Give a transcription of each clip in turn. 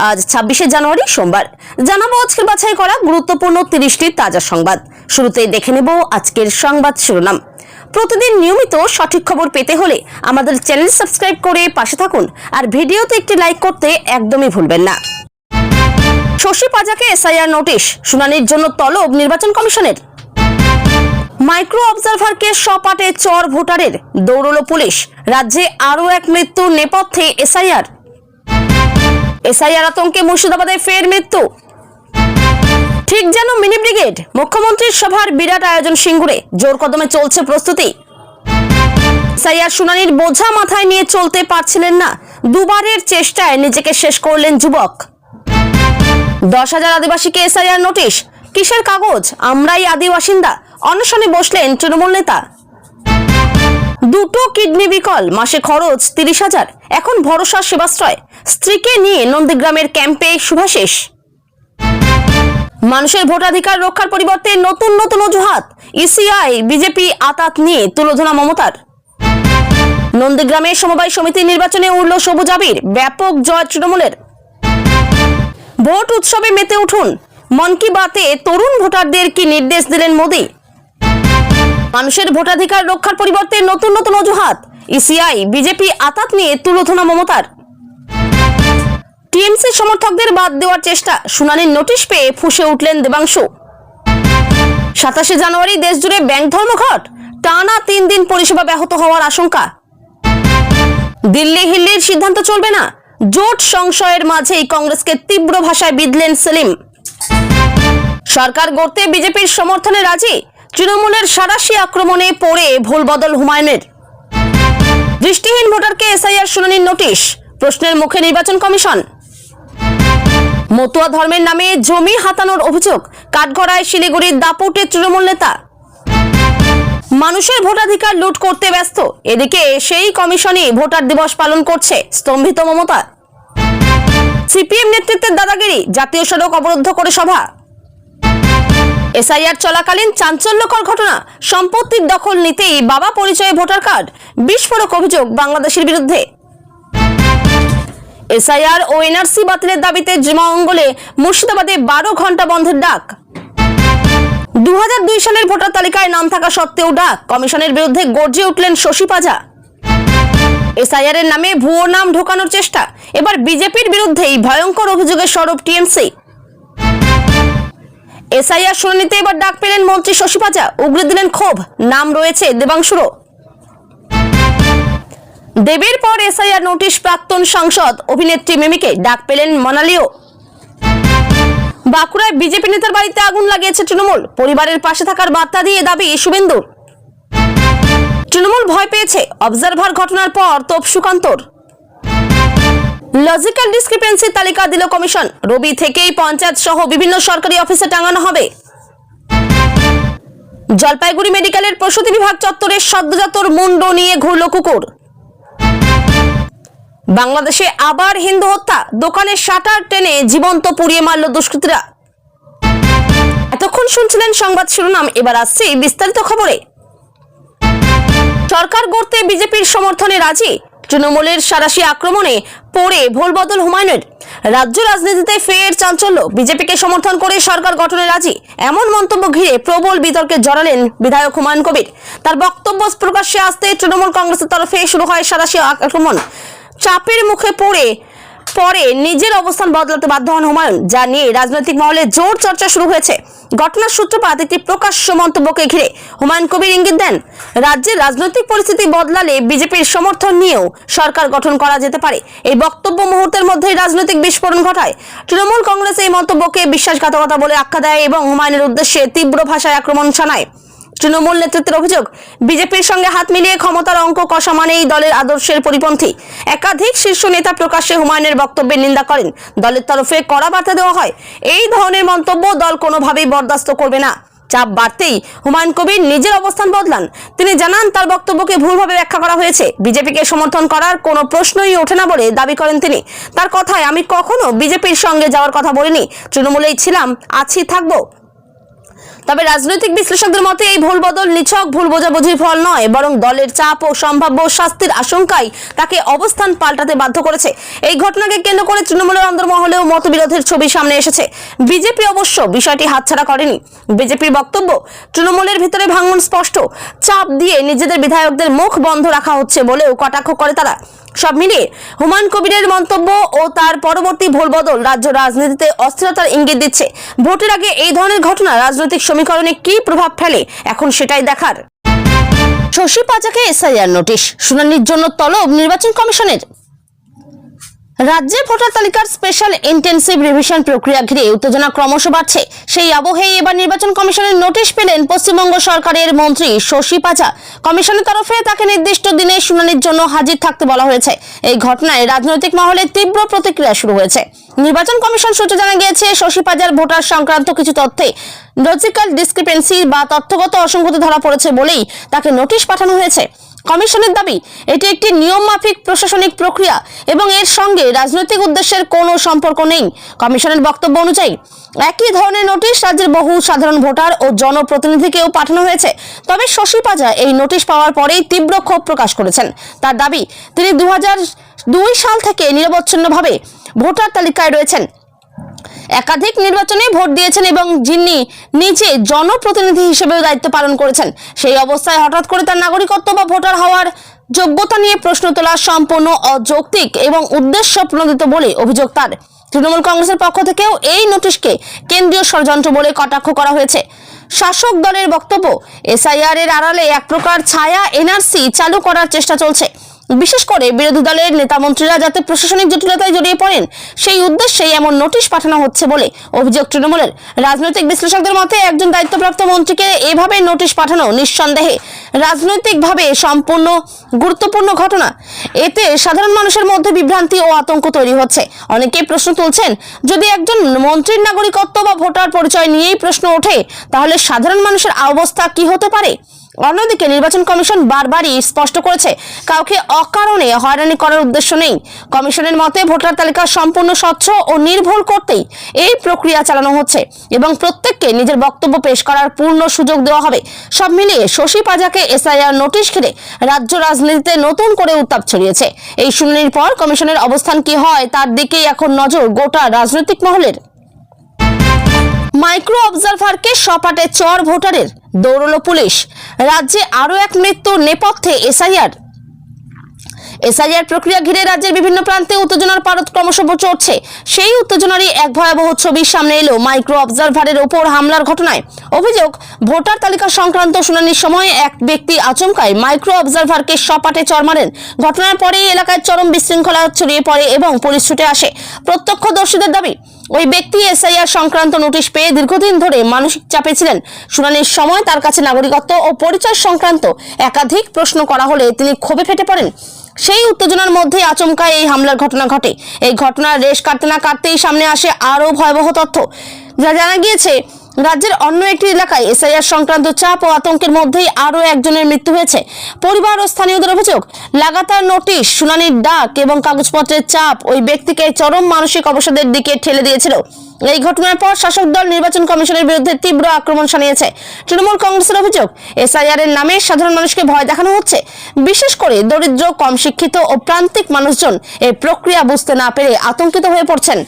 আজ ২৬শে জানুয়ারি সোমবার। জানাবো আজকের বাছাই করা গুরুত্বপূর্ণ ৩০টি তাজা সংবাদ। শুরুতেই দেখে নেব আজকের সংবাদ শিরোনাম। প্রতিদিন নিয়মিত সঠিক খবর পেতে হলে আমাদের চ্যানেল সাবস্ক্রাইব করে পাশে থাকুন আর ভিডিওতে একটি লাইক করতে একদমই ভুলবেন না। শশী পাজাকে এসআইআর নোটিশ, শুনানির জন্য তলব নির্বাচন কমিশনের। মাইক্রো অবজারভারকে সপাটে চর ভোটারের, দৌড়ল পুলিশ। রাজ্যে আরও এক মৃত্যুর নেপথ্যে এসআইআর আতঙ্কে মুর্শিদাবাদে ফের মৃত্যু। ঠিক যেন মিনি ব্রিগেড, মুখ্যমন্ত্রীর সভার বিরাট আয়োজন সিঙ্গুরে, জোর কদমে চলছে প্রস্তুতি। এসআইআর শুনানির বোঝা মাথায় নিয়ে চলতে পারছিলেন না, দুবারের চেষ্টায় নিজেকে শেষ করলেন যুবক। 10,000 আদিবাসীকে এসআইআর নোটিশ, কিসের কাগজ, আমরাই আদি বাসিন্দা, অনশনে বসলেন তৃণমূল নেতা। দুটো কিডনি বিকল, মাসে খরচ 30,000, এখন ভরসা সেবাশ্রয়। স্ত্রীকে নিয়ে নন্দীগ্রামের ক্যাম্পে শুভাশিস। মানুষের ভোটাধিকার রক্ষার পরিবর্তে নতুন নতুন অজুহাত, ইসিআই বিজেপি আতাত নিয়ে তুলোধনা মমতার। নন্দীগ্রামে সমবায় সমিতি নির্বাচনে উঠল সবুজ আবির, ব্যাপক জয় তৃণমূলের। ভোট উৎসবে মেতে উঠুন, মন কি বাতে তরুণ ভোটারদের কি নির্দেশ দিলেন মোদী। মানুষের ভোটাধিকার রক্ষার পরিবর্তে নতুন নতুন অজুহাত, ইসিআই বিজেপি আতাত নিয়ে তুলোধনা মমতার। টিএমসি সমর্থকদের বাদ দেওয়ার চেষ্টা, শুনানির নোটিশ পেয়ে ফুঁসে উঠলেন দেবাংশু। 27শে জানুয়ারি দেশজুড়ে ব্যাংক ধর্মঘট, টানা 3 দিন পরিষেবা ব্যাহত হওয়ার আশঙ্কা। দিল্লি হিল্লির সিদ্ধান্ত চলবে না, জোট সংশয়ের মাঝেই কংগ্রেসকে তীব্র ভাষায় বিঁধলেন সেলিম। সরকার গড়তে বিজেপির সমর্থনে রাজি, তৃণমূলের সাঁড়াশি আক্রমণে পড়ে ভুলবদল হুমায়ুনের। দৃষ্টিহীন ভোটারকে এসআইআর শুনানির নোটিশ, প্রশ্নের মুখে নির্বাচন কমিশন। মতুয়া ধর্মের নামে জমি হাতানোর অভিযোগ, কাঠগড়ায় শিলিগুড়ির দাপুটে তৃণমূল নেতা। মানুষের ভোটাধিকার লুট করতে ব্যস্ত, এদিকে সেই কমিশনই ভোটার দিবস পালন করছে, স্তম্ভিত মমতা। সিপিএম নেতৃত্বের দাদাগিরি, জাতীয় সড়ক অবরুদ্ধ করে সভা। এসআইআর চলাকালীন চাঞ্চল্যকর ঘটনা, সম্পত্তির দখল নিতেই বাবা পরিচয়ে ভোটার কার্ড, বিস্ফোরক অভিযোগ বাংলাদেশের বিরুদ্ধে। এসআইআর ও এনআরসি বাতিলের দাবিতে জমাঅঙ্গলে মুর্শিদাবাদে 12 ঘন্টা বন্ধের ডাক। 2002 সালের ভোটার তালিকায় নাম থাকা সত্ত্বেও ডাক, কমিশনের বিরুদ্ধে গর্জে উঠলেন শশী পাজা। এসআইআর এর নামে ভুয়ো নাম ঢোকানোর চেষ্টা, এবার বিজেপির বিরুদ্ধেই ভয়ঙ্কর অভিযোগের সরব টিএমসি। এসআইআর শুনানিতে এবার ডাক পেলেন মন্ত্রী শশী পাজা, উগরে দিলেন ক্ষোভ, নাম রয়েছে দেবাংশুরও। দেবের পর এসআইআর নোটিশ প্রাক্তন সাংসদ অভিনেত্রী মিমিকে, ডাক পেলেন মনালিও। বাঁকুড়ায় বিজেপি নেতার বাড়িতে আগুন লাগিয়েছে তৃণমূল, পরিবারের পাশে থাকার বার্তা দিয়ে দাবি শুভেন্দুর। তৃণমূল ভয় পেয়েছে, অবজারভার ঘটনার পর তোপ সুকান্তর। লজিক্যাল ডিসক্রিপেন্সির তালিকা দিল কমিশন, রবি থেকেই পঞ্চায়েত সহ বিভিন্ন সরকারি অফিসে টাঙানো হবে। জলপাইগুড়ি মেডিকেলের প্রসূতি বিভাগ চত্বরে সদ্যজাতর মুন্ড নিয়ে ঘুরল কুকুর। বাংলাদেশে আবার হিন্দু হত্যা, দোকানের শাটার টেনে জীবন্ত পুড়িয়ে মারল দুষ্কৃতীরা। এতক্ষণ শুনছিলেন সংবাদ শিরোনাম, এবার আসছি বিস্তারিত খবরে। সরকার গড়তে বিজেপির সমর্থনে রাজি, তৃণমূলের সাঁড়াশি আক্রমণে পড়ে ভুলবদল হুমায়ুনের। রাজ্য রাজনীতিতে ফের চাঞ্চল্য, বিজেপিকে সমর্থন করে সরকার গঠনে রাজি, এমন মন্তব্য ঘিরে প্রবল বিতর্কে জড়ালেন বিধায়ক হুমায়ুন কবির। তার বক্তব্য প্রকাশ্যে আসতে তৃণমূল কংগ্রেসের তরফে শুরু হয় সাঁড়াশি আক্রমণ। চাপের মুখে পরে নিজের অবস্থান বদলাতে বাধ্য হন হুমায়ুন, যা নিয়ে রাজনৈতিক মহলে জোর চর্চা শুরু হয়েছে। ঘটনার সূত্রপাত একটি প্রকাশ্য মন্তব্যকে ঘিরে হুমায়ুন কবির ইঙ্গিত দেন, রাজ্যের রাজনৈতিক পরিস্থিতি বদলালে বিজেপির সমর্থন নিয়েও সরকার গঠন করা যেতে পারে। এই বক্তব্য মুহূর্তের মধ্যেই রাজনৈতিক বিস্ফোরণ ঘটায়। তৃণমূল কংগ্রেস এই মন্তব্যকে বিশ্বাসঘাতকতা বলে আখ্যা দেয় এবং হুমায়ুনের উদ্দেশ্যে তীব্র ভাষায় আক্রমণ শানায়। তৃণমূল নেতৃত্বের অভিযোগ, বিজেপির সঙ্গে হাত মিলিয়ে ক্ষমতার অঙ্ক কষা মানেই দলের আদর্শের পরিপন্থী। একাধিক শীর্ষ নেতা প্রকাশ্যে হুমায়ুনের বক্তব্যের নিন্দা করেন, দলের তরফে কড়া বার্তা দেওয়া হয়, এই ধরনের মন্তব্য দল কোনোভাবেই বরদাস্ত করবে না। চাপ বাড়তেই হুমায়ুন কবির নিজের অবস্থান বদলান। তিনি জানান, তার বক্তব্যকে ভুলভাবে ব্যাখ্যা করা হয়েছে, বিজেপিকে সমর্থন করার কোনো প্রশ্নই ওঠে না বলে দাবি করেন তিনি। তার কথায়, আমি কখনো বিজেপির সঙ্গে যাওয়ার কথা বলিনি, তৃণমূলেই ছিলাম, আছি, থাকবো। তবে রাজনৈতিক বিশ্লেষকদের মতে এই ভুল বদল নিছক ভুল বোঝাবুঝির ফল নয়, বরং দলের চাপ ও সম্ভাব্য শাস্তির আশঙ্কায় তাকে অবস্থান পাল্টাতে বাধ্য করেছে। এই ঘটনাকে কেন্দ্র করে তৃণমূলের অন্দরমহলেও মতবিরোধের ছবি সামনে এসেছে। বিজেপি অবশ্য বিষয়টি হাতছাড়া করেনি। বিজেপির বক্তব্য, তৃণমূলের ভিতরে ভাঙন স্পষ্ট, চাপ দিয়ে নিজেদের বিধায়কদের মুখ বন্ধ রাখা হচ্ছে বলেও কটাক্ষ করে তারা। সব মিলিয়ে হুমায়ুন কবিরের মন্তব্য ও তার পরবর্তী ভুল বদল রাজ্য রাজনীতিতে অস্থিরতার ইঙ্গিত দিচ্ছে। ভোটের আগে এই ধরনের ঘটনা রাজনৈতিক সমীকরণে কি প্রভাব ফেলে, এখন সেটাই দেখার। শশী পাজাকে এসআইআর নোটিশ, শুনানির জন্য তলব নির্বাচন কমিশনের। রাজ্যে ভোটার তালিকার স্পেশাল ইন্টেন্সিভ রিভিশন প্রক্রিয়া ঘিরে উত্তেজনা ক্রমশ বাড়ছে। সেই আবহে এবার নির্বাচন কমিশনের নোটিশ পেলেন পশ্চিমবঙ্গ সরকারের মন্ত্রী শশী পাজা। কমিশনের তরফে তাকে নির্দিষ্ট দিনে শুনানির জন্য হাজির থাকতে বলা হয়েছে। এই ঘটনায় রাজনৈতিক মহলে তীব্র প্রতিক্রিয়া শুরু হয়েছে। নির্বাচন কমিশন সূত্রে জানা গিয়েছে, শশী পাজার ভোটার সংক্রান্ত কিছু তথ্যে লজিক্যাল ডিসক্রিপেন্সি বা তথ্যগত অসঙ্গতি ধরা পড়েছে বলেই তাকে নোটিশ পাঠানো হয়েছে। কমিশনের দাবি, এটি একটি নিয়মমাফিক প্রশাসনিক প্রক্রিয়া এবং এর সঙ্গে রাজনৈতিক উদ্দেশ্যের কোনো সম্পর্ক নেই। কমিশনের বক্তব্য অনুযায়ী একই ধরনের নোটিশ রাজ্যের বহু সাধারণ ভোটার ও জনপ্রতিনিধিকেও পাঠানো হয়েছে। তবে শশী পাজা এই নোটিশ পাওয়ার পরেই তীব্র ক্ষোভ প্রকাশ করেছেন। তার দাবি, তিনি 2002 সাল থেকে নিরবচ্ছিন্নভাবে ভোটার তালিকায় রয়েছেন, একাধিক নির্বাচনে ভোট দিয়েছেন এবং যিনি নিজে জনপ্রতিনিধি হিসেবেও দায়িত্ব পালন করেছেন। সেই অবস্থায় হঠাৎ করে তার নাগরিকত্ব বা ভোটার হওয়ার যোগ্যতা নিয়ে প্রশ্ন তোলা সম্পূর্ণ অযৌক্তিক এবং উদ্দেশ্য প্রণোদিত বলে অভিযোগ তার। তৃণমূল কংগ্রেসের পক্ষ থেকেও এই নোটিশকে কেন্দ্রীয় ষড়যন্ত্র বলে কটাক্ষ করা হয়েছে। শাসক দলের বক্তব্য, এসআইআর এর আড়ালে এক প্রকার ছায়া এনআরসি চালু করার চেষ্টা চলছে। বিশেষ করে বিরোধী দলের নেতামন্ত্রীরা যাতে প্রশাসনিক জটিলতায় জড়িয়ে পড়েন, সেই উদ্দেশ্যেই এমন নোটিশ পাঠানো হচ্ছে বলে অভিযোগ তৃণমূলের। রাজনৈতিক বিশ্লেষকদের মতে, একজন দায়িত্বপ্রাপ্ত মন্ত্রীকে এভাবে নোটিশ পাঠানো নিঃসন্দেহে রাজনৈতিকভাবে সম্পূর্ণ গুরুত্বপূর্ণ ঘটনা। এতে সাধারণ মানুষের মধ্যে বিভ্রান্তি ও আতঙ্ক তৈরি হচ্ছে। অনেকেই প্রশ্ন তুলছেন, যদি একজন মন্ত্রীর নাগরিকত্ব বা ভোটার পরিচয় নিয়েই প্রশ্ন ওঠে, তাহলে সাধারণ মানুষের অবস্থা কি হতে পারে? অন্যদিকে নির্বাচন কমিশন বারবারই স্পষ্ট করেছে, কাউকে অকারণে হয়রানি করার উদ্দেশ্য নেই। কমিশনের মতে, ভোটার তালিকা সম্পূর্ণ স্বচ্ছ ও নির্ভুল করতেই এই প্রক্রিয়া চালানো হচ্ছে এবং প্রত্যেককে নিজের বক্তব্য পেশ করার পূর্ণ সুযোগ দেওয়া হবে। সব মিলিয়ে শশী পাজাকে এসআইআর নোটিশ ঘিরে রাজ্য রাজনীতিতে নতুন করে উত্তাপ ছড়িয়েছে। এই শুনানির পর কমিশনের অবস্থান কি হয়, তার দিকেই এখন নজর গোটা রাজনৈতিক মহলের। মাইক্রো অবজারভারকে সপাটে চর ভোটারের, দৌড়ল পুলিশ। রাজ্যে আরো এক মৃত্যুর নেপথ্যে এসআইআর প্রক্রিয়া ঘিরে রাজ্যের বিভিন্ন প্রান্তে উত্তেজনার পারদ ক্রমশ চড়ছে। সেই উত্তেজনারই এক ভয়াবহ ছবি সামনে এলো মাইক্রো অবজারভারের উপর হামলার ঘটনায়। অভিযোগ, ভোটার তালিকা সংক্রান্ত শুনানির সময় এক ব্যক্তি আচমকায় মাইক্রো অবজারভারকে সপাটে চড় মারেন। ঘটনার পরেই এলাকায় চরম বিশৃঙ্খলা ছড়িয়ে পড়ে এবং পুলিশ ছুটে আসে। প্রত্যক্ষদর্শীদের দাবি, ওই ব্যক্তি এসআইআর সংক্রান্ত নোটিশ পেয়ে দীর্ঘদিন ধরে মানসিক চাপে ছিলেন। শুনানির সময় তার কাছে নাগরিকত্ব ও পরিচয় সংক্রান্ত একাধিক প্রশ্ন করা হলে তিনি ক্ষোভে ফেটে পড়েন। সেই উত্তেজনার মধ্যে আচমকা এই হামলার ঘটনা ঘটে। এই ঘটনার রেশ কাটতে না কাটতেই সামনে আসে আরো ভয়াবহ তথ্য। যা জানা গিয়েছে, রাজ্যের অন্য একটি এলাকায় এসআইআর সংক্রান্ত চাপ ও আতঙ্কের মধ্যেই আরো একজনের মৃত্যু হয়েছে। পরিবার ও স্থানীয়দের অভিযোগ, লাগাতার নোটিশ, শুনানির ডাক এবং কাগজপত্রের চাপ ওই ব্যক্তিকে চরম মানসিক অবসাদের দিকে ঠেলে দিয়েছিল। এই ঘটনার পর শাসক দল নির্বাচন কমিশনের বিরুদ্ধে তীব্র আক্রমণ শানিয়েছে। তৃণমূল কংগ্রেসের অভিযোগ, এসআইআর এর নামে সাধারণ মানুষকে ভয় দেখানো হচ্ছে। বিশেষ করে দরিদ্র, কম শিক্ষিত ও প্রান্তিক মানুষজন এই প্রক্রিয়া বুঝতে না পেরে আতঙ্কিত হয়ে পড়ছেন।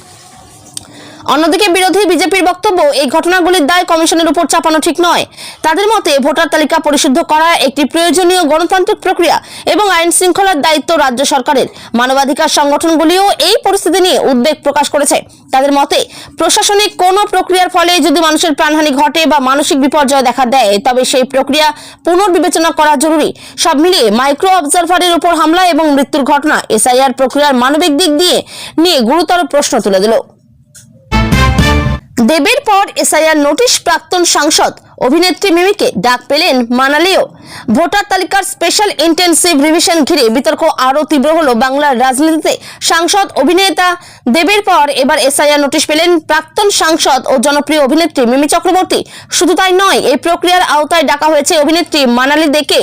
অন্যদিকে বিরোধী বিজেপির বক্তব্য, এই ঘটনাগুলির দায় কমিশনের উপর চাপানো ঠিক নয়। তাদের মতে, ভোটার তালিকা পরিশুদ্ধ করা একটি প্রয়োজনীয় গণতান্ত্রিক প্রক্রিয়া এবং আইন শৃঙ্খলার দায়িত্ব রাজ্য সরকারের। মানবাধিকার সংগঠনগুলিও এই পরিস্থিতি নিয়ে উদ্বেগ প্রকাশ করেছে। তাদের মতে, প্রশাসনিক কোনো প্রক্রিয়ার ফলে যদি মানুষের প্রাণহানি ঘটে বা মানসিক বিপর্যয় দেখা দেয়, তবে সেই প্রক্রিয়া পুনর্বিবেচনা করা জরুরি। সব মিলিয়ে মাইক্রো অবজারভারের উপর হামলা এবং মৃত্যুর ঘটনা এসআইআর প্রক্রিয়ার মানবিক দিক নিয়ে গুরুতর প্রশ্ন তুলে দিল। দেবের পর এসআইআর নোটিশ, প্রাক্তন সাংসদ অভিনেত্রী মিমিকে ডাক পেলেন মানালিও। ভোটার তালিকার স্পেশাল ইন্টেন্সিভ রিভিশন ঘিরে বিতর্ক আরো তীব্র হলো বাংলার রাজনীতিতে। সাংসদ অভিনেতা দেবের পর এবার এসআইআর নোটিশ পেলেন প্রাক্তন সাংসদ ও জনপ্রিয় অভিনেত্রী মিমি চক্রবর্তী। শুধু তাই নয়, এই প্রক্রিয়ার আওতায় ডাকা হয়েছে অভিনেত্রী মানালি দেকে।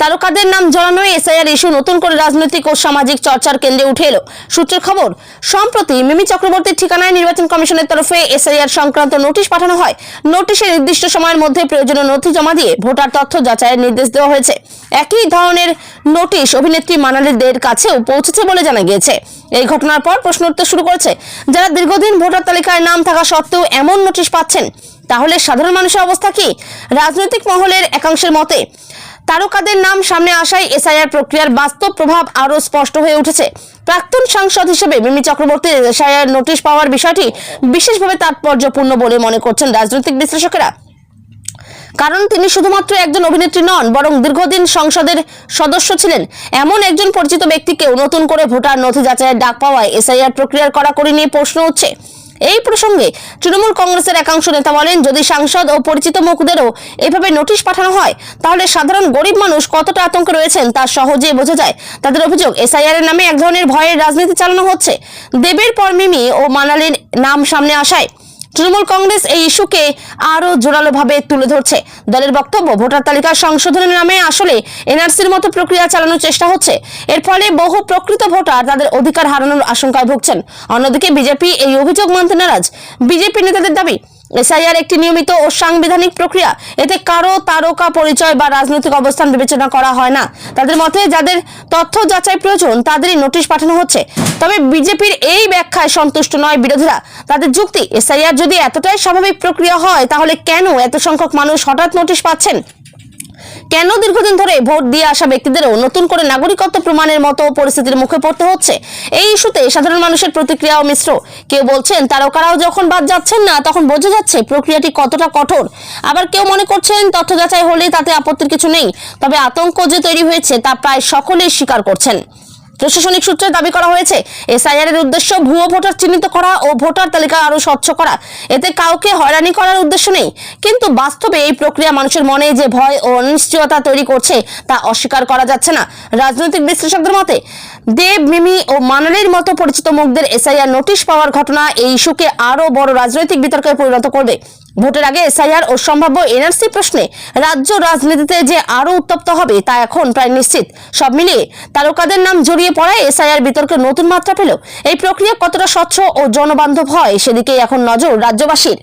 তারকাদের নাম জড়ানোয় এসআইআর ইস্যু নতুন করে রাজনৈতিক ও সামাজিক চর্চার কেন্দ্রে উঠে এলো। সূত্রের খবর, সম্প্রতি মিমি চক্রবর্তীর ঠিকানায় নির্বাচন কমিশনের তরফে এসআইআর সংক্রান্ত নোটিশ পাঠানো হয়। নোটিশে নির্দিষ্ট সময়ের মধ্যে প্রয়োজনীয় নথি জমা দিয়ে ভোটার তথ্য যাচাইয়ের নির্দেশ দেওয়া হয়েছে। একই ধরনের নোটিশ অভিনেত্রী মানালিদের কাছেও পৌঁছেছে বলে জানা গিয়েছে। এই ঘটনার পর প্রশ্ন উঠতে শুরু করেছে, যারা দীর্ঘদিন ভোটার তালিকায় নাম থাকা সত্ত্বেও এমন নোটিশ পাচ্ছেন, তাহলে সাধারণ মানুষের অবস্থা কি? রাজনৈতিক মহলের একাংশের মতে তারকাদের নাম সামনে আসায় এসআইআর প্রক্রিয়ার বাস্তব প্রভাব আরো স্পষ্ট হয়ে উঠেছে। প্রাক্তন সাংসদ হিসেবে মিমি চক্রবর্তীর এসআইআর নোটিশ পাওয়ার বিষয়টি বিশেষভাবে তাৎপর্যপূর্ণ বলে মনে করছেন রাজনৈতিক বিশ্লেষকেরা। কারণ তিনি শুধুমাত্র একজন অভিনেত্রী নন, বরং দীর্ঘদিন সংসদের সদস্য ছিলেন। এমন একজন পরিচিত ব্যক্তিকেও নতুন করে ভোটার নথি যাচাইয়ের ডাক পাওয়ায় এসআইআর প্রক্রিয়ার কড়াকড়ি নিয়ে প্রশ্ন উঠছে। এই প্রসঙ্গে তৃণমূল কংগ্রেসের একাংশ নেতা বলেন, যদি সাংসদ ও পরিচিত মুখদেরও এভাবে নোটিশ পাঠানো হয়, তাহলে সাধারণ গরিব মানুষ কতটা আতঙ্কে রয়েছেন তা সহজেই বোঝা যায়। তাদের অভিযোগ, এসআইআর এর নামে এক ধরনের ভয়ের রাজনীতি চালানো হচ্ছে। দেবের পর মিমি ও মানালির নাম সামনে আসায় তৃণমূল কংগ্রেস এই ইস্যুকে আরো জোরালোভাবে তুলে ধরছে। দলের বক্তব্য, ভোটার তালিকা সংশোধনের নামে আসলে এনআরসির মতো প্রক্রিয়া চালানোর চেষ্টা হচ্ছে। এর ফলে বহু প্রকৃত ভোটার তাদের অধিকার হারানোর আশঙ্কায় ভুগছেন। অন্যদিকে বিজেপি এই অভিযোগ মানতে নারাজ। বিজেপি নেতাদের দাবি, এসআইআর একটি নিয়মিত ও সাংবিধানিক প্রক্রিয়া, এতে কারো তারকা পরিচয় বা রাজনৈতিক অবস্থান বিবেচনা করা হয় না। তাদের মতে যাদের তথ্য যাচাই প্রয়োজন তাদেরই নোটিশ পাঠানো হচ্ছে। তবে বিজেপির এই ব্যাখ্যায় সন্তুষ্ট নয় বিরোধীরা। তাদের যুক্তি, এসআইআর যদি এতটাই স্বাভাবিক প্রক্রিয়া হয়, তাহলে কেন এত সংখ্যক মানুষ হঠাৎ নোটিশ পাচ্ছেন? কেন দীর্ঘদিন ধরে ভোট দিয়ে আসা ব্যক্তিদেরও নতুন করে নাগরিকত্ব প্রমাণের মতো পরিস্থিতির মুখে পড়তে হচ্ছে? এই ইস্যুতে সাধারণ মানুষের প্রতিক্রিয়াও মিশ্র। কেউ বলছেন তারকারাও যখন বাদ যাচ্ছেন না, তখন বোঝা যাচ্ছে প্রক্রিয়াটি কতটা কঠোর। আবার কেউ মনে করছেন তথ্য যাচাই হলে তাতে আপত্তির কিছু নেই। তবে আতঙ্ক যে তৈরি হয়েছে তা প্রায় সকলেই স্বীকার করছেন। প্রশাসনিক সূত্রে দাবি করা হয়েছে, এসআইআর এর উদ্দেশ্য ভুয়ো ভোটার চিহ্নিত করা ও ভোটার তালিকা আরো স্বচ্ছ করা। এতে কাউকে হয়রানি করার উদ্দেশ্য নেই। কিন্তু বাস্তবে এই প্রক্রিয়া মানুষের মনে যে ভয় ও অনিশ্চয়তা তৈরি করছে তা অস্বীকার করা যাচ্ছে না। রাজনৈতিক বিশ্লেষকদের মতে, দেব, মিমি ও মানালির মতো পরিচিত মুখদের এসআইআর নোটিশ পাওয়ার ঘটনা এই ইস্যুকে আরো বড় রাজনৈতিক বিতর্কে পরিণত করবে। ভোটের আগে এসআইআর ও সম্ভাব্য এনআরসি প্রশ্নে রাজ্য রাজনীতিতে যে আরো উত্তপ্ত হবে তা এখন প্রায় নিশ্চিত। সব মিলিয়ে তারকাদের নাম জড়িয়ে পড়ায় এসআইআর বিতর্কে নতুন মাত্রা পেল। এই প্রক্রিয়া কতটা স্বচ্ছ ও জনবান্ধব হয় সেদিকেই এখন নজর রাজ্যবাসীর।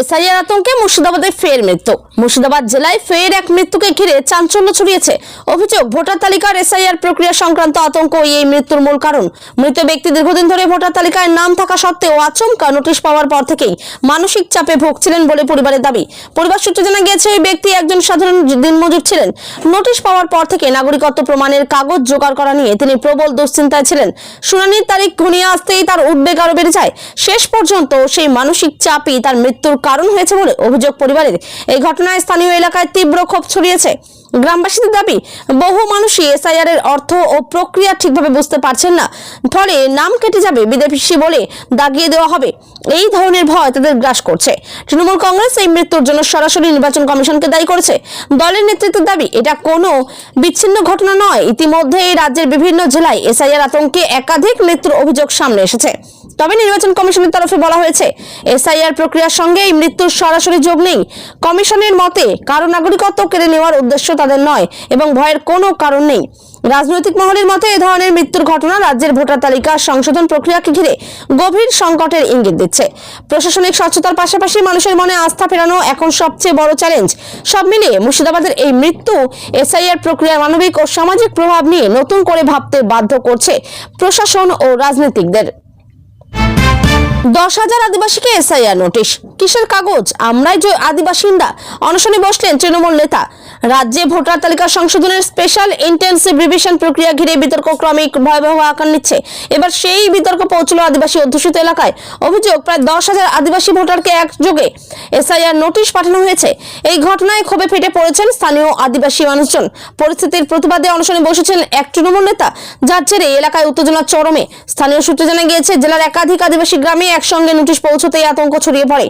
এসআইআর আতঙ্কে মুর্শিদাবাদে ফের মৃত্যু। মুর্শিদাবাদ জেলায় ফের এক মৃত্যুকে ঘিরে চাঞ্চল্য ছড়িয়েছে। অভিযোগ, ভোটার তালিকার এসআইআর প্রক্রিয়া সংক্রান্ত আতঙ্ক এই মৃত্যুর মূল কারণ। মৃত ব্যক্তি দীর্ঘদিন ধরে ভোটার তালিকায় নাম থাকা সত্ত্বেও আচমকা নোটিশ পাওয়ার পর থেকেই মানসিক চাপে ভুগছিলেন বলে পরিবারের দাবি। পরিবার সূত্রে জানা গিয়েছে, ওই ব্যক্তি একজন সাধারণ দিনমজুর ছিলেন। নোটিশ পাওয়ার পর থেকে নাগরিকত্ব প্রমাণের কাগজ জোগাড় করা নিয়ে তিনি প্রবল দুশ্চিন্তায় ছিলেন। শুনানির তারিখ ঘনিয়ে আসতেই তার উদ্বেগ আরো বেড়ে যায়। শেষ পর্যন্ত সেই মানসিক চাপই তার মৃত্যুর কারণ হয়েছে বলে অভিযোগ পরিবারের। এই ঘটনায় স্থানীয় এলাকায় তীব্র ক্ষোভ ছড়িয়েছে। গ্রামবাসীদের দাবি, বহু মানুষই এসআইআর এর অর্থ ও প্রক্রিয়া ঠিকভাবে বুঝতে পারছেন না। ফলে নাম কেটে যাবে, বিদেশি বলে দাগিয়ে দেওয়া হবে, এই ধরনের ভয় তাদের গ্রাস করছে। তৃণমূল কংগ্রেস এই মৃত্যুর জন্য সরাসরি নির্বাচন কমিশনকে দায়ী করেছে। দলের নেতৃত্বের দাবি, এটা কোনো বিচ্ছিন্ন ঘটনা নয়। ইতিমধ্যে এই রাজ্যের বিভিন্ন জেলায় এসআইআর আতঙ্কে একাধিক মৃত্যুর অভিযোগ সামনে এসেছে। তবে নির্বাচন কমিশনের তরফে বলা হয়েছে, এসআইআর প্রক্রিয়ার সঙ্গে এই মৃত্যুর সরাসরি যোগ নেই। কমিশনের মতে কারো নাগরিকত্ব কেড়ে নেওয়ার উদ্দেশ্য তাদের নয় এবং ভয়ের কোনো কারণ নেই। রাজনৈতিক মহলের মতে এ ধরনের মৃত্যুর ঘটনা রাজ্যের ভোটার তালিকা সংশোধন প্রক্রিয়াকে ঘিরে গভীর সংকটের ইঙ্গিত দিচ্ছে। প্রশাসনিক স্বচ্ছতার পাশাপাশি মানুষের মনে আস্থা ফেরানো এখন সবচেয়ে বড় চ্যালেঞ্জ। সব মিলিয়ে মুর্শিদাবাদের এই মৃত্যু এসআইআর প্রক্রিয়ার মানবিক ও সামাজিক প্রভাব নিয়ে নতুন করে ভাবতে বাধ্য করছে প্রশাসন ও রাজনীতিকদের। 10,000 আদিবাসীকে এসআইআর নোটিশ। কিসের কাগজ? আমরাই যে আদিবাসিন্দা। অনশনে বসলেন তৃণমূল নেতা। রাজ্যে ভোটার তালিকা সংশোধনের স্পেশাল ইন্টেন্সিভ রিভিশন প্রক্রিয়া ঘিরে বিতর্ক ক্রমিক ভয়াবহ আকার নিচ্ছে। এবার সেই বিতর্ক পৌঁছল আদিবাসী অধ্যুষিত এলাকায়। অভিযোগ, প্রায় 10,000 আদিবাসী ভোটারকে একযোগে এসআইআর নোটিশ পাঠানো হয়েছে। এই ঘটনায় ক্ষোভে ফেটে পড়েছেন স্থানীয় আদিবাসী মানুষজন। পরিস্থিতির প্রতিবাদে অনশনে বসেছেন এক তৃণমূল নেতা, যার জেরে এলাকায় উত্তেজনা চরমে। স্থানীয় সূত্রে জানা গিয়েছে, জেলার একাধিক আদিবাসী গ্রামে একসঙ্গে নোটিশ পৌঁছতেই আতঙ্ক ছড়িয়ে পড়ে।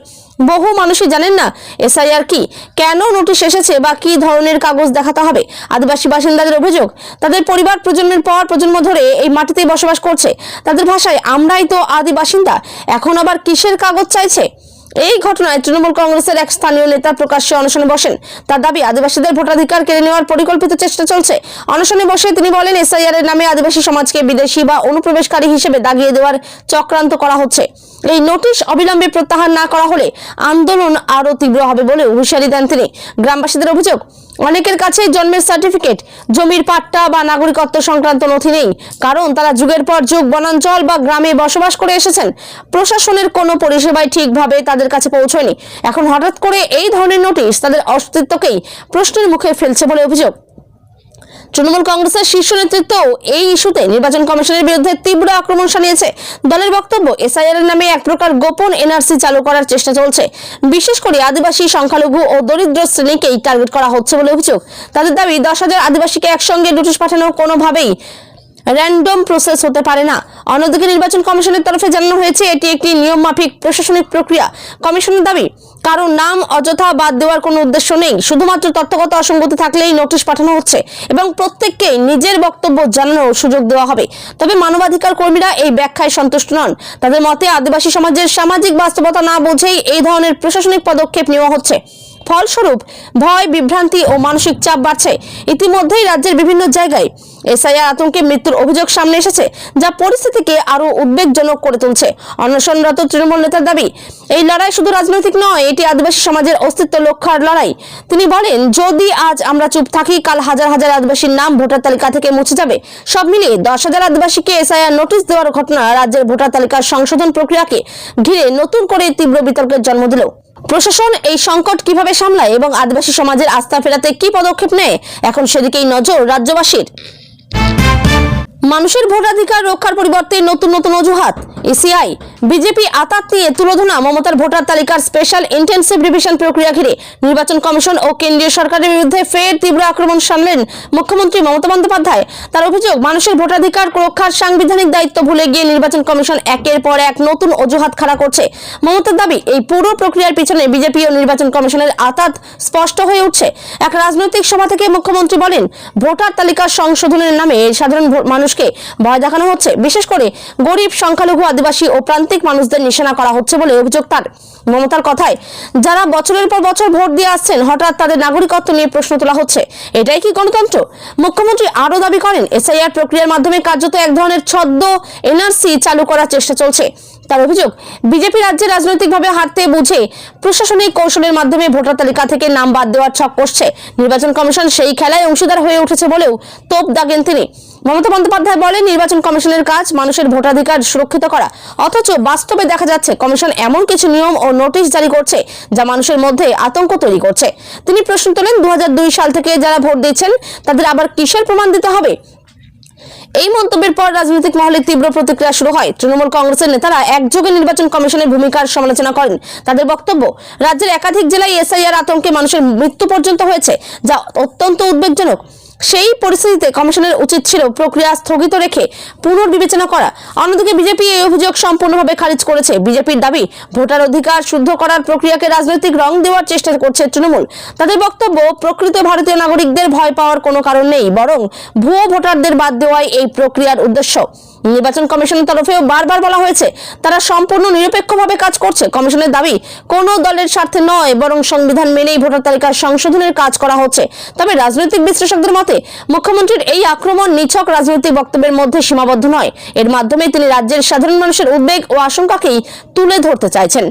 বহু মানুষই জানেন না এসআইআর কি, কেন নোটিশ এসেছে বা কি ধরনের কাগজ দেখাতে হবে। আদিবাসী বাসিন্দাদের অভিযোগ, তাদের পরিবার প্রজন্মের পর প্রজন্ম ধরে এই মাটিতে বসবাস করছে। তাদের ভাষায়, আমরাই তো আদি বাসিন্দা, এখন আবার কিসের কাগজ চাইছে। এই ঘটনায় তৃণমূল কংগ্রেসের এক স্থানীয় নেতা প্রকাশ্যে অনশনে বসেন। তার দাবি, আদিবাসীদের ভোটাধিকার কেড়ে নেওয়ার পরিকল্পিত চেষ্টা চলছে। অনশনে বসে তিনি বলেন, এসআইআর এর নামে আদিবাসী সমাজকে বিদেশি বা অনুপ্রবেশকারী হিসেবে দাগিয়ে দেওয়ার চক্রান্ত করা হচ্ছে। এই নোটিশ অবিলম্বে প্রত্যাহার না করা হলে আন্দোলন আরো তীব্র হবে বলে হুঁশিয়ারি দেন তিনি। গ্রামবাসীদের অভিযোগ, অনেকের কাছে জন্মের সার্টিফিকেট, জমির পাট্টা বা নাগরিকত্ব সংক্রান্ত নথি নেই, কারণ তারা যুগের পর যুগ বনাঞ্চল বা গ্রামে বসবাস করে এসেছেন। প্রশাসনের কোনো পরিষেবাই ঠিকভাবে তাদের কাছে পৌঁছয়নি। এখন হঠাৎ করে এই ধরনের নোটিশ তাদের অস্তিত্বকেই প্রশ্নের মুখে ফেলছে বলে অভিযোগ। তৃণমূল কংগ্রেসের শীর্ষ নেতৃত্ব এই ইস্যুতে নির্বাচন কমিশনের বিরুদ্ধে তীব্র আক্রমণ শানিয়েছে। দলের বক্তব্য, এসআইআর এর নামে এক প্রকার গোপন এনআরসি চালু করার চেষ্টা চলছে। বিশেষ করে আদিবাসী, সংখ্যালঘু ও দরিদ্র শ্রেণীকেই টার্গেট করা হচ্ছে বলে অভিযোগ। তাদের দাবি, 10,000 আদিবাসীকে একসঙ্গে নোটিশ পাঠানো কোনোভাবেই র্যান্ডম প্রসেস হতে পারে না। অন্যদিকে নির্বাচন কমিশনের তরফে জানানো হয়েছে, এটি একটি নিয়ম মাফিক প্রশাসনিক প্রক্রিয়া। কমিশনের দাবি, কারো নাম অযথা বাদ দেওয়ার কোনো উদ্দেশ্য নেই, শুধুমাত্র তথ্যগত অসঙ্গতি থাকলেই নোটিশ পাঠানো হচ্ছে এবং প্রত্যেককে নিজের বক্তব্য জানানোর সুযোগ দেওয়া হবে। তবে মানবাধিকার কর্মীরা এই ব্যাখ্যায় সন্তুষ্ট নন। তাদের মতে, আদিবাসী সমাজের সামাজিক বাস্তবতা না বুঝেই এই ধরনের প্রশাসনিক পদক্ষেপ নেওয়া হচ্ছে। ফলস্বরূপ ভয়, বিভ্রান্তি ও মানসিক চাপ বাড়ছে। ইতিমধ্যেই রাজ্যের বিভিন্ন জায়গায় এসআইআর আতঙ্কে মৃত্যুর অভিযোগ সামনে এসেছে, যা পরিস্থিতিকে আরো উদ্বেগজনক করে তুলছে। অনশনরত তৃণমূল নেতার দাবি, এই লড়াই শুধু রাজনৈতিক নয়, এটি আদিবাসী সমাজের অস্তিত্ব রক্ষার লড়াই। তিনি বলেন, যদি আজ আমরা চুপ থাকি, কাল হাজার হাজার আদিবাসীর নাম ভোটার তালিকা থেকে মুছে যাবে। সব মিলিয়ে 10,000 আদিবাসীকে এসআইআর নোটিশ দেওয়ার ঘটনা রাজ্যের ভোটার তালিকার সংশোধন প্রক্রিয়াকে ঘিরে নতুন করে তীব্র বিতর্কের জন্ম দিল। প্রশাসন এই সংকট কিভাবে সামলায় এবং আদিবাসী সমাজের আস্থা ফেরাতে কি পদক্ষেপ নেয়, এখন সেদিকেই নজর রাজ্যবাসীর। মানুষের ভোটাধিকার রক্ষার পরিবর্তে নতুন নতুন অজুহাত। এসিআই বিজেপি আতাত নিয়ে তুলোধনা মমতার ভোটার তালিকার স্পেশাল ইন্টেনসিভ রিভিশন প্রক্রিয়া ঘিরে নির্বাচন কমিশন ও কেন্দ্রীয় সরকারের বিরুদ্ধে ফের তীব্র আক্রমণ শানলেন মুখ্যমন্ত্রী মমতা বন্দ্যোপাধ্যায়। তার অভিযোগ, মানুষের ভোটাধিকার রক্ষার সাংবিধানিক দায়িত্ব ভুলে গিয়ে নির্বাচন কমিশন একের পর এক নতুন অজুহাত খাড়া করছে। মমতার দাবি, এই পুরো প্রক্রিয়ার পিছনে বিজেপি ও নির্বাচন কমিশনের আতাত স্পষ্ট হয়ে উঠছে। এক রাজনৈতিক সভা থেকে মুখ্যমন্ত্রী বলেন, ভোটার তালিকা সংশোধনের নামে সাধারণ মানুষকে ভয় দেখানো হচ্ছে, বিশেষ করে গরিব, সংখ্যালঘু, আদিবাসী ও প্রান্তিক মানুষদের নিশানা করা হচ্ছে বলে অভিযোগ তার। মমতার কথায়, যারা বছরের পর বছর ভোট দিয়ে আসছেন, হঠাৎ তাদের নাগরিকত্ব নিয়ে প্রশ্ন তোলা হচ্ছে। এটাই কি গণতন্ত্র? মুখ্যমন্ত্রী আরো দাবি করেন, এসআইআর প্রক্রিয়ার মাধ্যমে কার্যত এক ধরনের ছদ্ম এনআরসি চালু করার চেষ্টা চলছে। তার অভিযোগ, বিজেপি রাজ্যে রাজনৈতিকভাবে হারতে বুঝে প্রশাসনিক কৌশলের মাধ্যমে ভোটার তালিকা থেকে নাম বাদ দেওয়ার ছক কষছে। নির্বাচন কমিশন সেই খেলায় অংশীদার হয়ে উঠেছে বলেও তোপ দাগেন তিনি। মমতা বন্দ্যোপাধ্যায় বলেন, নির্বাচন কমিশনের কাজ মানুষের ভোটাধিকার সুরক্ষিত করা, অথচ বাস্তবে দেখা যাচ্ছে কমিশন এমন কিছু নিয়ম ও নোটিশ জারি করছে যা মানুষের মধ্যে আতঙ্ক তৈরি করছে। তিনি প্রশ্ন তোলেন, 2002 সাল থেকে যারা ভোট দিচ্ছেন তাদের আবার কিসের প্রমাণ দিতে হবে? এই মন্তব্যের পর রাজনৈতিক মহলে তীব্র প্রতিক্রিয়া শুরু হয়। তৃণমূল কংগ্রেসের নেতারা একযোগে নির্বাচন কমিশনের ভূমিকার সমালোচনা করেন। তাদের বক্তব্য, রাজ্যের একাধিক জেলায় এসআইআর আতঙ্কে মানুষের মৃত্যু পর্যন্ত হয়েছে, যা অত্যন্ত উদ্বেগজনক। সেই পরিস্থিতিতে কমিশনের উচিত ছিল প্রক্রিয়া স্থগিত রেখে পুনর্বিবেচনা করা। অন্যদিকে বিজেপি এই অভিযোগ সম্পূর্ণভাবে খারিজ করেছে। বিজেপির দাবি, ভোটার অধিকার শুদ্ধ করার প্রক্রিয়াকে রাজনৈতিক রং দেওয়ার চেষ্টা করছে তৃণমূল। তাদের বক্তব্য, প্রকৃত ভারতীয় নাগরিকদের ভয় পাওয়ার কোনো কারণ নেই, বরং ভুয়ো ভোটারদের বাদ দেওয়াই এই প্রক্রিয়ার উদ্দেশ্য। নির্বাচন কমিশনের তরফেও বারবার বলা হয়েছে, তারা সম্পূর্ণ নিরপেক্ষভাবে কাজ করছে। কমিশনের দাবি, কোনো দলের স্বার্থে নয়, বরং সংবিধান মেনেই ভোটার তালিকার সংশোধনের কাজ করা হচ্ছে। তবে রাজনৈতিক বিশ্লেষকদের মতে, মুখ্যমন্ত্রীর এই আক্রমণ নিছক রাজনৈতিক বক্তব্যের মধ্যে সীমাবদ্ধ নয়। এর মাধ্যমে তিনি রাজ্যের সাধারণ মানুষের উদ্বেগ ও আশঙ্কাকেই তুলে ধরতে চাইছেন।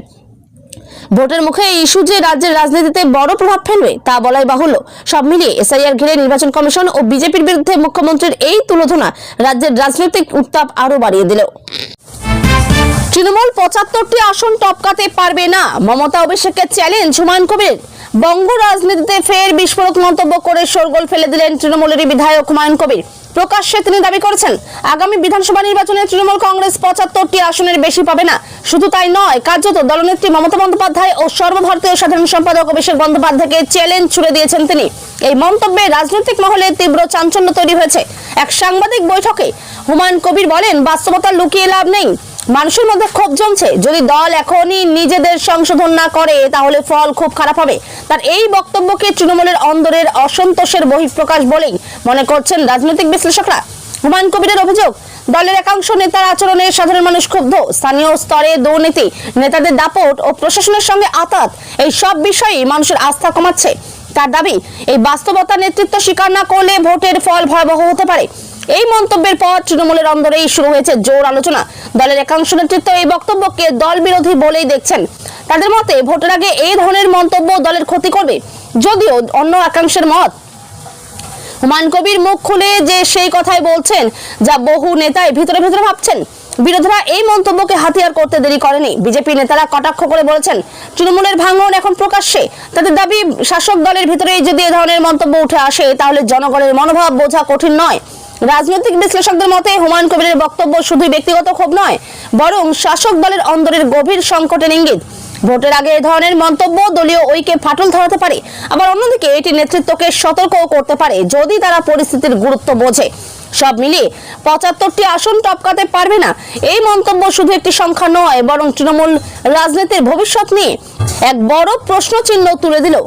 ভোটের মুখে এই ইস্যু যে রাজ্যের রাজনীতিতে বড় প্রভাব ফেলবে তা বলাই বাহুল্য। সব মিলিয়ে এসআইআর ঘিরে নির্বাচন কমিশন ও বিজেপির বিরুদ্ধে মুখ্যমন্ত্রীর এই তুলোধনা রাজ্যের রাজনৈতিক উত্তাপ আরো বাড়িয়ে দিল। তৃণমূল 75টি আসন টপকাতে পারবে না, মমতা অভিষেককে চ্যালেঞ্জ হুমায়ুন কবির। বঙ্গ রাজনীতিতে ফের বিস্ফোরক মন্তব্য করে শোরগোল ফেলে দিলেন তৃণমূলেরই বিধায়ক হুমায়ুন কবির। প্রকাশ্যে তিনি দাবি করেছেন, আগামী বিধানসভা নির্বাচনে তৃণমূল কংগ্রেস 75টি আসনের বেশি পাবে না। শুধু তাই নয়, কার্যত দলনেত্রী মমতা বন্দ্যোপাধ্যায় ও সর্বভারতীয় সাধারণ সম্পাদক অভিষেক বন্দ্যোপাধ্যায়কে চ্যালেঞ্জ ছুড়ে দিয়েছেন তিনি। এই মন্তব্যে রাজনৈতিক মহলে তীব্র চাঞ্চল্য তৈরি হয়েছে। এক সাংবাদিক বৈঠকে হুমায়ুন কবির বলেন, বাস্তবতা লুকিয়ে লাভ নেই, মানুষের মধ্যে ক্ষোভ জমছে। যদি দল এখনই নিজেদের সংশোধন না করে তাহলে ফল খুব খারাপ হবে। তার এই বক্তব্যকে তৃণমূলের অন্দরের অসন্তোষের বহিঃপ্রকাশ বলেই মনে করছেন রাজনৈতিক বিশ্লেষকরা। হুমায়ুন কবিরের অভিযোগ, দলের একাংশ নেতার আচরণে সাধারণ মানুষ ক্ষুব্ধ। স্থানীয় স্তরে দুর্নীতি, নেতাদের দাপট ও প্রশাসনের সঙ্গে আঁতাত, এই সব বিষয়ই মানুষের আস্থা কমাচ্ছে। তার দাবি, এই বাস্তবতা নেতৃত্ব স্বীকার না করলে ভোটের ফল ভয়াবহ হতে পারে। এই মন্তব্যের পর তৃণমূলের অন্দরেই শুরু হয়েছে জোর আলোচনা। দলের একাংশ নেতৃত্ব এই বক্তব্যকে দল বিরোধী বলেই দেখছেন। তাদের মতে ভোটের আগে এই ধরনের মন্তব্য দলের ক্ষতি করবে। যদিও অন্য একাংশের মত, হুমায়ুন কবির মুখ খুলে যে সেই কথাই বলছেন যা বহু নেতাই ভিতরে ভিতরে ভাবছেন। বিরোধীরা এই মন্তব্যকে হাতিয়ার করতে দেরি করেনি। বিজেপি নেতারা কটাক্ষ করে বলেছেন, তৃণমূলের ভাঙন এখন প্রকাশ্যে। তাদের দাবি, শাসক দলের ভিতরেই যদি এ ধরনের মন্তব্য উঠে আসে তাহলে জনগণের মনোভাব বোঝা কঠিন নয়। রাজনৈতিক বিশ্লেষকদের মতে হুমায়ুন কবিরের বক্তব্য শুধু ব্যক্তিগত ক্ষোভ নয়, বরং শাসক দলের অন্দরের গভীর সংকটের ইঙ্গিত। ভোটের আগে এ ধরনের মন্তব্য দলীয় ঐক্যে ফাটল ধরাতে পারে। আবার অন্যদিকে এটি নেতৃত্বকে সতর্কও করতে পারে যদি তারা পরিস্থিতির গুরুত্ব বোঝে। সব মিলিয়ে ৭৫টি আসন টপকাতে পারবে না, এই মন্তব্য শুধু একটি সংখ্যা নয়, বরং তৃণমূল রাজনীতির ভবিষ্যৎ নিয়ে এক বড় প্রশ্নচিহ্ন তুলে দিল।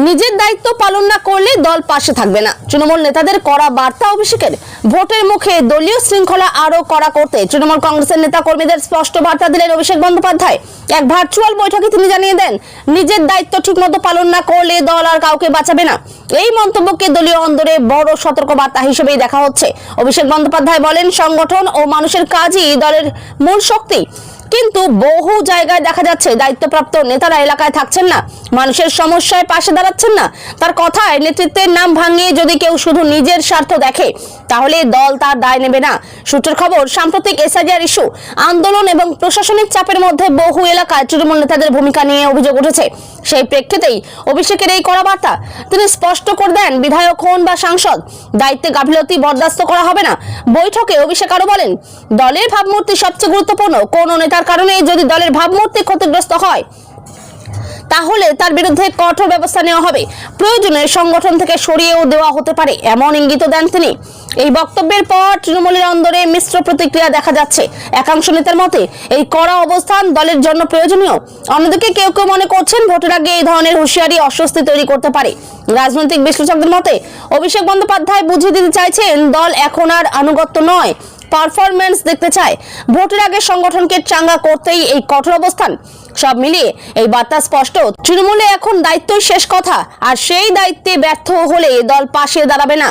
নিজের দায়িত্ব পালন না করলে দল পাশে থাকবে না, তৃণমূল নেতাদের কড়া বার্তা অভিষেকের। ভোটের মুখে দলীয় শৃঙ্খলা আরো কড়া করতে তৃণমূল কংগ্রেসের নেতা কর্মীদের স্পষ্ট বার্তা দিলেন অভিষেক বন্দ্যোপাধ্যায়। এক ভার্চুয়াল বৈঠকে তিনি জানিয়ে দেন, নিজের দায়িত্ব ঠিকমতো পালন না করলে দল আর কাউকে বাঁচাবে না। এই মন্তব্যকে দলীয় অন্দরে বড় সতর্ক বার্তা হিসেবেই দেখা হচ্ছে। অভিষেক বন্দ্যোপাধ্যায় বলেন, সংগঠন ও মানুষের কাজই দলের মূল শক্তি। কিন্তু বহু জায়গায় দেখা যাচ্ছে দায়িত্বপ্রাপ্ত নেতারা এলাকায় থাকছেন না, মানুষের সমস্যায় পাশে দাঁড়াচ্ছেন না। তার কথায়, নেতৃত্বের নাম ভাঙিয়ে যদি কেউ শুধু নিজের স্বার্থ দেখে তাহলে দল তার দায় নেবে না। সূত্রের খবর, সাম্প্রতিক এসআইআর ইস্যু, আন্দোলন এবং প্রশাসনিক চাপের মধ্যে বহু এলাকায় তৃণমূল নেতাদের ভূমিকা নিয়ে অভিযোগ উঠেছে। সেই প্রেক্ষিতেই অভিষেকের এই কড়া বার্তা। তিনি স্পষ্ট করে দেন, বিধায়ক হন বা সাংসদ, দায়িত্বে গাফিলতি বরদাস্ত করা হবে না। বৈঠকে অভিষেক আরো বলেন, দলের ভাবমূর্তি সবচেয়ে গুরুত্বপূর্ণ। কোন নেতার কারণে যদি দলের ভাবমূর্তি ক্ষতিগ্রস্ত হয় তাহলে তার বিরুদ্ধে কঠোর ব্যবস্থা নেওয়া হবে, প্রয়োজনে সংগঠন থেকে সরিয়েও দেওয়া হতে পারে, এমন ইঙ্গিত দেন তিনি। এই বক্তব্যের পর তৃণমূলের অন্দরে মিশ্র প্রতিক্রিয়া দেখা যাচ্ছে। একাংশ নেতার মতে এই কড়া অবস্থান দলের জন্য প্রয়োজনীয়। অন্যদিকে কেউ কেউ মনে করছেন ভোটের আগে এই ধরনের হুঁশিয়ারি অস্বস্তি তৈরি করতে পারে। রাজনৈতিক বিশ্লেষকদের মতে অভিষেক বন্দ্যোপাধ্যায় বুঝিয়ে দিতে চাইছেন, দল এখন আর আনুগত্য নয়, পারফরম্যান্স দেখতে চায়। ভোটের আগে সংগঠনকে চাঙ্গা করতেই এই কঠোর অবস্থান। সব মিলিয়ে এই বার্তা স্পষ্ট, তৃণমূলে এখন দায়িত্বই শেষ কথা, আর সেই দায়িত্বে ব্যর্থ হলে দল পাশে দাঁড়াবে না।